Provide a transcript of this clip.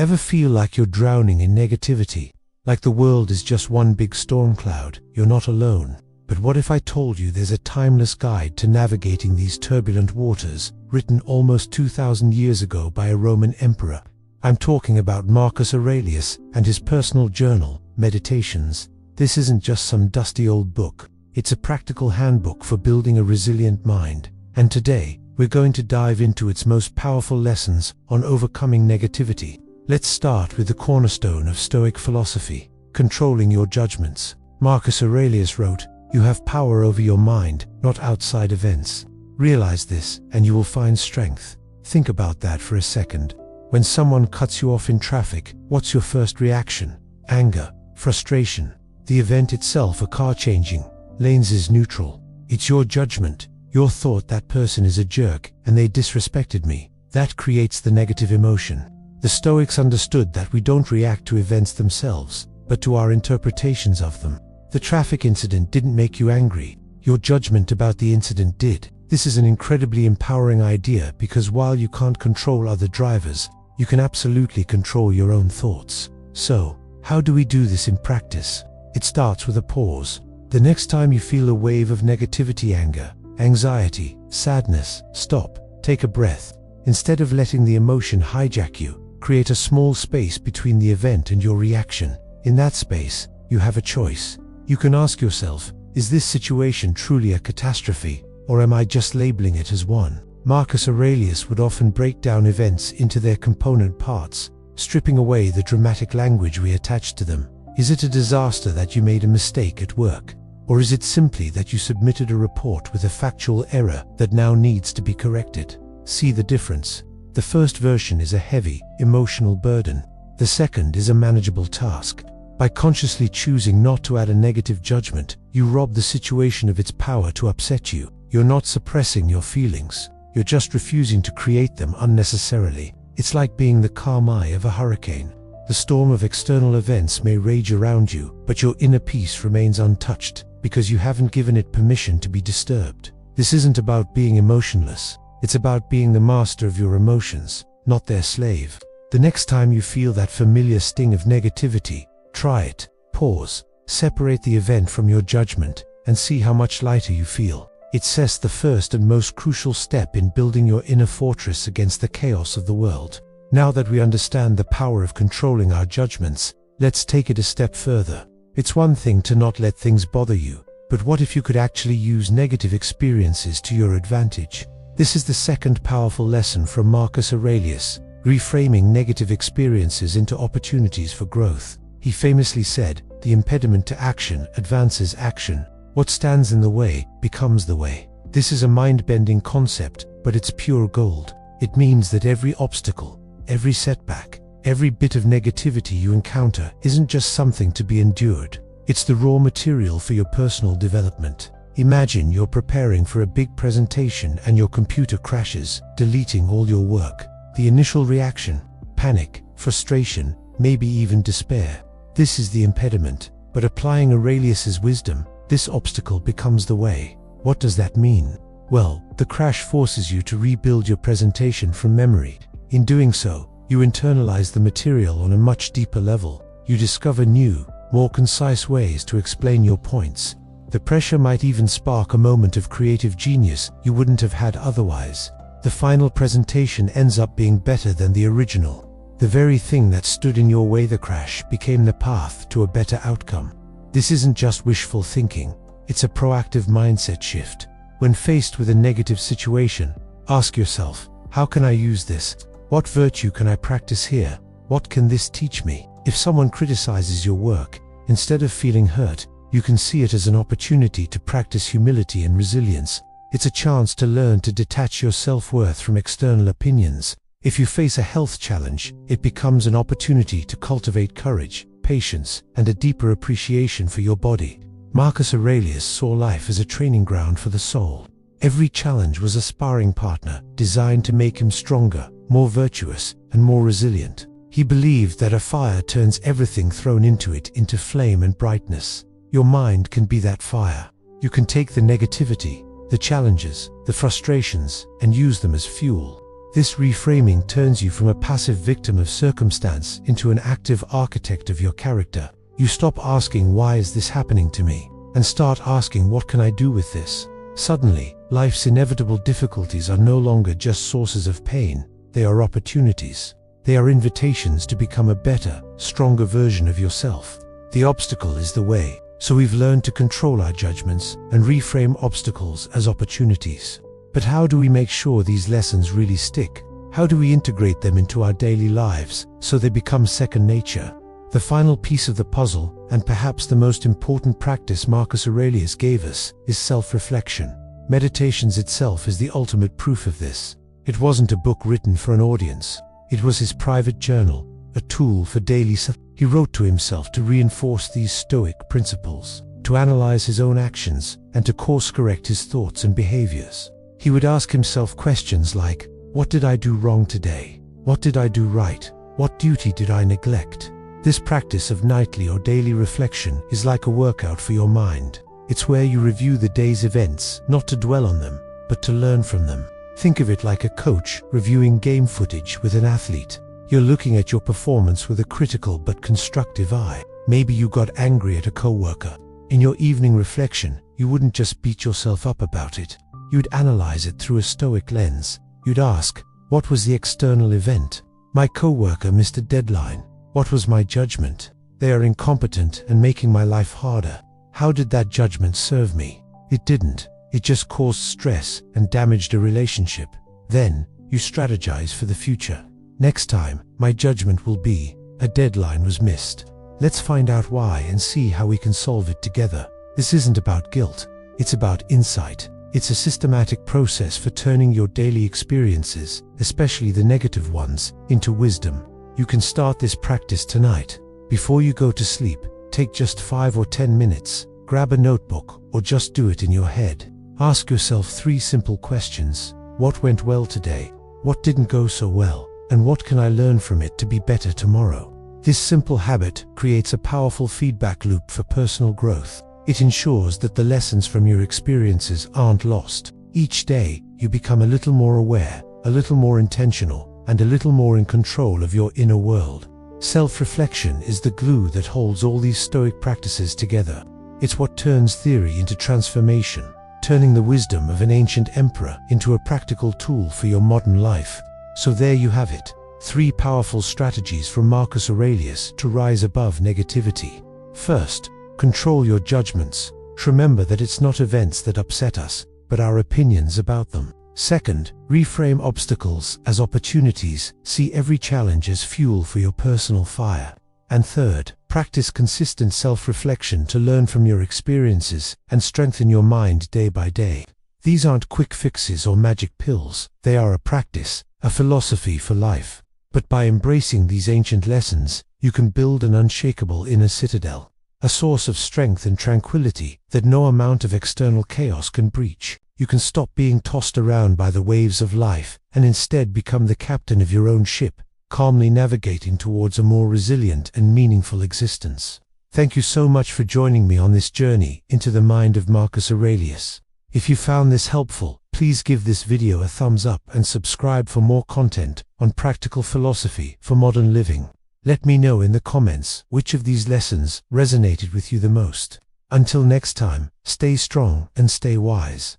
Ever feel like you're drowning in negativity? Like the world is just one big storm cloud? You're not alone. But what if I told you there's a timeless guide to navigating these turbulent waters, written almost 2,000 years ago by a Roman emperor? I'm talking about Marcus Aurelius and his personal journal, Meditations. This isn't just some dusty old book. It's a practical handbook for building a resilient mind. And today, we're going to dive into its most powerful lessons on overcoming negativity. Let's start with the cornerstone of Stoic philosophy, controlling your judgments. Marcus Aurelius wrote, "You have power over your mind, not outside events. Realize this, and you will find strength." Think about that for a second. When someone cuts you off in traffic, what's your first reaction? Anger, frustration. The event itself, a car changing lanes, is neutral. It's your judgment, your thought, that person is a jerk and they disrespected me. That creates the negative emotion. The Stoics understood that we don't react to events themselves, but to our interpretations of them. The traffic incident didn't make you angry. Your judgment about the incident did. This is an incredibly empowering idea because while you can't control other drivers, you can absolutely control your own thoughts. So, how do we do this in practice? It starts with a pause. The next time you feel a wave of negativity, anger, anxiety, sadness, stop, take a breath. Instead of letting the emotion hijack you, create a small space between the event and your reaction. In that space, you have a choice. You can ask yourself, is this situation truly a catastrophe, or am I just labeling it as one? Marcus Aurelius would often break down events into their component parts, stripping away the dramatic language we attach to them. Is it a disaster that you made a mistake at work? Or is it simply that you submitted a report with a factual error that now needs to be corrected? See the difference. The first version is a heavy, emotional burden. The second is a manageable task. By consciously choosing not to add a negative judgment, you rob the situation of its power to upset you. You're not suppressing your feelings. You're just refusing to create them unnecessarily. It's like being the calm eye of a hurricane. The storm of external events may rage around you, but your inner peace remains untouched because you haven't given it permission to be disturbed. This isn't about being emotionless. It's about being the master of your emotions, not their slave. The next time you feel that familiar sting of negativity, try it. Pause, separate the event from your judgment, and see how much lighter you feel. It sets the first and most crucial step in building your inner fortress against the chaos of the world. Now that we understand the power of controlling our judgments, let's take it a step further. It's one thing to not let things bother you, but what if you could actually use negative experiences to your advantage? This is the second powerful lesson from Marcus Aurelius, reframing negative experiences into opportunities for growth. He famously said, "The impediment to action advances action. What stands in the way becomes the way." This is a mind-bending concept, but it's pure gold. It means that every obstacle, every setback, every bit of negativity you encounter isn't just something to be endured. It's the raw material for your personal development. Imagine you're preparing for a big presentation and your computer crashes, deleting all your work. The initial reaction: panic, frustration, maybe even despair. This is the impediment, but applying Aurelius's wisdom, this obstacle becomes the way. What does that mean? Well, the crash forces you to rebuild your presentation from memory. In doing so, you internalize the material on a much deeper level. You discover new, more concise ways to explain your points. The pressure might even spark a moment of creative genius you wouldn't have had otherwise. The final presentation ends up being better than the original. The very thing that stood in your way, the crash, became the path to a better outcome. This isn't just wishful thinking, it's a proactive mindset shift. When faced with a negative situation, ask yourself, how can I use this? What virtue can I practice here? What can this teach me? If someone criticizes your work, instead of feeling hurt, you can see it as an opportunity to practice humility and resilience. It's a chance to learn to detach your self-worth from external opinions. If you face a health challenge, it becomes an opportunity to cultivate courage, patience, and a deeper appreciation for your body. Marcus Aurelius saw life as a training ground for the soul. Every challenge was a sparring partner, designed to make him stronger, more virtuous, and more resilient. He believed that a fire turns everything thrown into it into flame and brightness. Your mind can be that fire. You can take the negativity, the challenges, the frustrations, and use them as fuel. This reframing turns you from a passive victim of circumstance into an active architect of your character. You stop asking, "Why is this happening to me?" and start asking, "What can I do with this?" Suddenly, life's inevitable difficulties are no longer just sources of pain, they are opportunities. They are invitations to become a better, stronger version of yourself. The obstacle is the way, so we've learned to control our judgments and reframe obstacles as opportunities. But how do we make sure these lessons really stick? How do we integrate them into our daily lives so they become second nature? The final piece of the puzzle, and perhaps the most important practice Marcus Aurelius gave us, is self-reflection. Meditations itself is the ultimate proof of this. It wasn't a book written for an audience. It was his private journal, a tool for daily He wrote to himself to reinforce these Stoic principles, to analyze his own actions, and to course-correct his thoughts and behaviors. He would ask himself questions like, "What did I do wrong today? What did I do right? What duty did I neglect?" This practice of nightly or daily reflection is like a workout for your mind. It's where you review the day's events, not to dwell on them, but to learn from them. Think of it like a coach reviewing game footage with an athlete. You're looking at your performance with a critical but constructive eye. Maybe you got angry at a coworker. In your evening reflection, you wouldn't just beat yourself up about it. You'd analyze it through a Stoic lens. You'd ask, what was the external event? My coworker missed a deadline. What was my judgment? They are incompetent and making my life harder. How did that judgment serve me? It didn't. It just caused stress and damaged a relationship. Then, you strategize for the future. Next time, my judgment will be, a deadline was missed. Let's find out why and see how we can solve it together. This isn't about guilt. It's about insight. It's a systematic process for turning your daily experiences, especially the negative ones, into wisdom. You can start this practice tonight. Before you go to sleep, take just 5 or 10 minutes, grab a notebook, or just do it in your head. Ask yourself 3 simple questions. What went well today? What didn't go so well? And what can I learn from it to be better tomorrow? This simple habit creates a powerful feedback loop for personal growth. It ensures that the lessons from your experiences aren't lost. Each day, you become a little more aware, a little more intentional, and a little more in control of your inner world. Self-reflection is the glue that holds all these Stoic practices together. It's what turns theory into transformation, turning the wisdom of an ancient emperor into a practical tool for your modern life. So there you have it, 3 powerful strategies from Marcus Aurelius to rise above negativity. First, control your judgments. Remember that it's not events that upset us, but our opinions about them. Second, reframe obstacles as opportunities. See every challenge as fuel for your personal fire. And third, practice consistent self-reflection to learn from your experiences and strengthen your mind day by day. These aren't quick fixes or magic pills. They are a practice, a philosophy for life. But by embracing these ancient lessons, you can build an unshakable inner citadel, a source of strength and tranquility that no amount of external chaos can breach. You can stop being tossed around by the waves of life and instead become the captain of your own ship, calmly navigating towards a more resilient and meaningful existence. Thank you so much for joining me on this journey into the mind of Marcus Aurelius. If you found this helpful, please give this video a thumbs up and subscribe for more content on practical philosophy for modern living. Let me know in the comments which of these lessons resonated with you the most. Until next time, stay strong and stay wise.